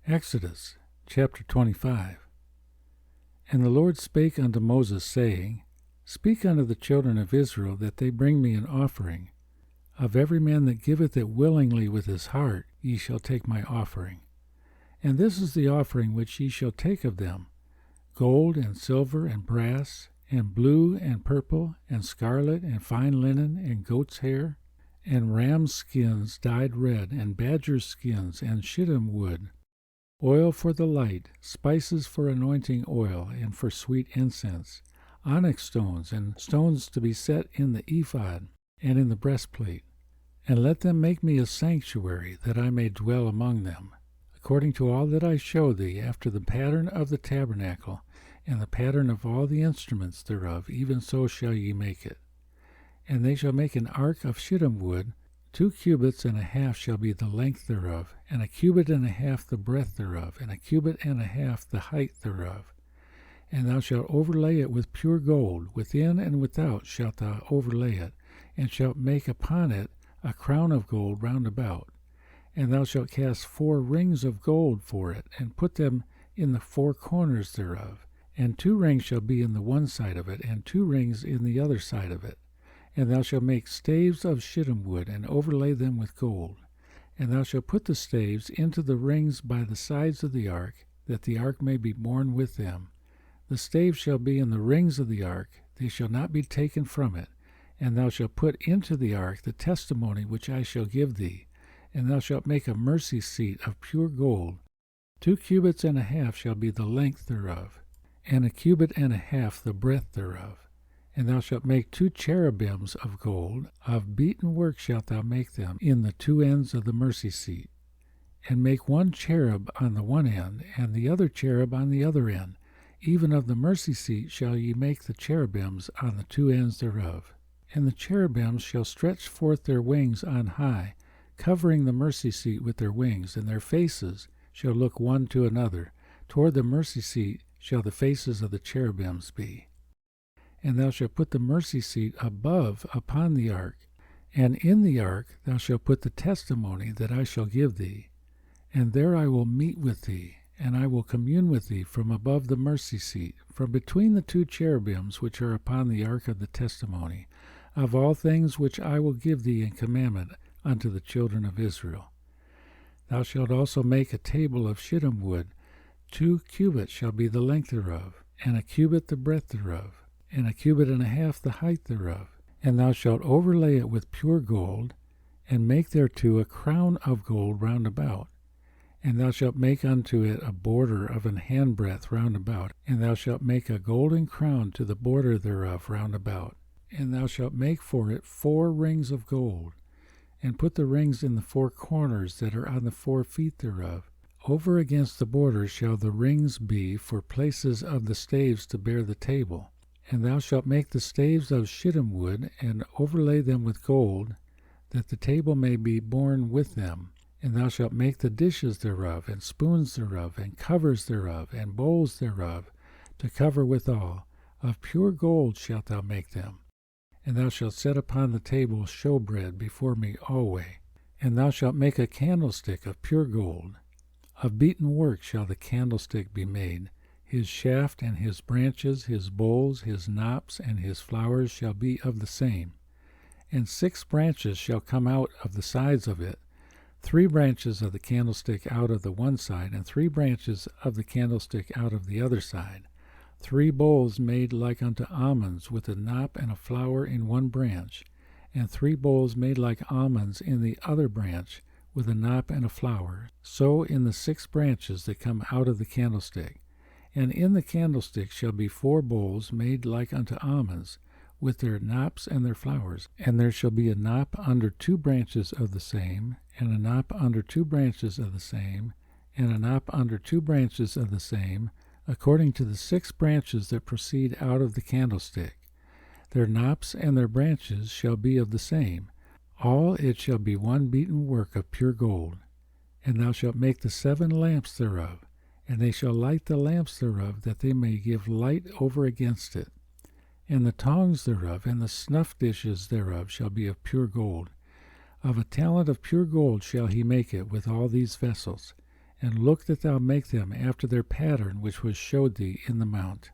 Exodus chapter 25. And the Lord spake unto Moses, saying, Speak unto the children of Israel, that they bring me an offering. Of every man that giveth it willingly with his heart, ye shall take my offering. And this is the offering which ye shall take of them: gold and silver and brass, and blue and purple, and scarlet, and fine linen, and goat's hair, and ram's skins dyed red, and badger's skins, and shittim wood, oil for the light, spices for anointing oil, and for sweet incense, onyx stones, and stones to be set in the ephod, and in the breastplate. And let them make me a sanctuary, that I may dwell among them, according to all that I show thee, after the pattern of the tabernacle, and the pattern of all the instruments thereof, even so shall ye make it. And they shall make an ark of shittim wood. 2 cubits and a half shall be the length thereof, and 1 cubit and a half the breadth thereof, and 1 cubit and a half the height thereof. And thou shalt overlay it with pure gold, within and without shalt thou overlay it, and shalt make upon it a crown of gold round about. And thou shalt cast 4 rings of gold for it, and put them in the 4 corners thereof. And 2 rings shall be in the one side of it, and 2 rings in the other side of it. And thou shalt make staves of shittim wood, and overlay them with gold. And thou shalt put the staves into the rings by the sides of the ark, that the ark may be borne with them. The staves shall be in the rings of the ark, they shall not be taken from it. And thou shalt put into the ark the testimony which I shall give thee. And thou shalt make a mercy seat of pure gold. 2 cubits and a half shall be the length thereof, and 1 cubit and a half the breadth thereof. And thou shalt make 2 cherubims of gold, of beaten work shalt thou make them in the 2 ends of the mercy seat. And make 1 cherub on the one end, and the other cherub on the other end. Even of the mercy seat shall ye make the cherubims on the 2 ends thereof. And the cherubims shall stretch forth their wings on high, covering the mercy seat with their wings, and their faces shall look one to another. Toward the mercy seat shall the faces of the cherubims be. And thou shalt put the mercy seat above upon the ark, and in the ark thou shalt put the testimony that I shall give thee. And there I will meet with thee, and I will commune with thee from above the mercy seat, from between the 2 cherubims which are upon the ark of the testimony, of all things which I will give thee in commandment unto the children of Israel. Thou shalt also make a table of shittim wood. 2 cubits shall be the length thereof, and 1 cubit the breadth thereof, and 1 cubit and a half the height thereof. And thou shalt overlay it with pure gold, and make thereto a crown of gold round about. And thou shalt make unto it a border of an handbreadth round about, and thou shalt make a golden crown to the border thereof round about. And thou shalt make for it 4 rings of gold, and put the rings in the 4 corners that are on the 4 feet thereof. Over against the border shall the rings be for places of the staves to bear the table. And thou shalt make the staves of shittim wood, and overlay them with gold, that the table may be borne with them. And thou shalt make the dishes thereof, and spoons thereof, and covers thereof, and bowls thereof, to cover withal. Of pure gold shalt thou make them. And thou shalt set upon the table showbread before me alway. And thou shalt make a candlestick of pure gold. Of beaten work shall the candlestick be made. His shaft and his branches, his bowls, his knops, and his flowers shall be of the same. And 6 branches shall come out of the sides of it, 3 branches of the candlestick out of the one side, and 3 branches of the candlestick out of the other side. 3 bowls made like unto almonds, with a knop and a flower in one branch, and 3 bowls made like almonds in the other branch, with a knop and a flower. So in the 6 branches that come out of the candlestick. And in the candlestick shall be 4 bowls made like unto almonds, with their knops and their flowers. And there shall be a knop under 2 branches of the same, and a knop under 2 branches of the same, and a knop under 2 branches of the same, according to the 6 branches that proceed out of the candlestick. Their knops and their branches shall be of the same. All it shall be one beaten work of pure gold. And thou shalt make the 7 lamps thereof, and they shall light the lamps thereof, that they may give light over against it. And the tongs thereof, and the snuff dishes thereof, shall be of pure gold. Of a talent of pure gold shall he make it with all these vessels. and look that thou make them after their pattern which was showed thee in the mount.